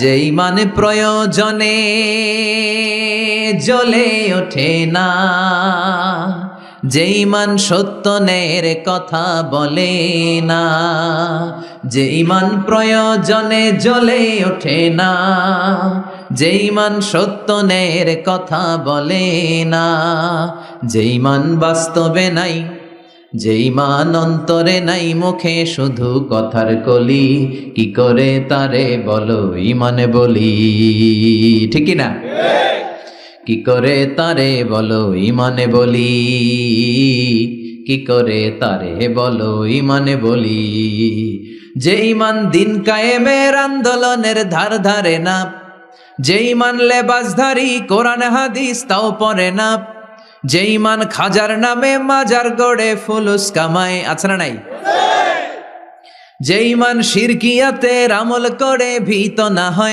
যে ইমান প্রয়োজনে জ্বলে ওঠে না, যে ইমান সত্য ন্যায়ের কথা বলে না, যে ইমান প্রয়োজনে জ্বলে ওঠে না, যে ইমান সত্য ন্যায়ের কথা বলে না, যে ইমান বাস্তবে নাই, যে ইমান অন্তরে নাই, মুখে শুধু কথার কলি, কি করে তারে বলো ইমানে বলি, ঠিক না? কি করে তারে বলো ইমানে বলি, কি করে তারে বলো ইমানে বলি। যে ইমান দিন কায়েমের আন্দোলনের ধার ধারে না, যে ইমান লেবাসধারী কোরআন হাদিস তাও পড়ে না, যে ইমান খাজার নামে মাজার গড়ে ফুলুস কামায়, আছে না নাই? যে ইমান শিরকিয়াতের আমল করে ভীত না হয়,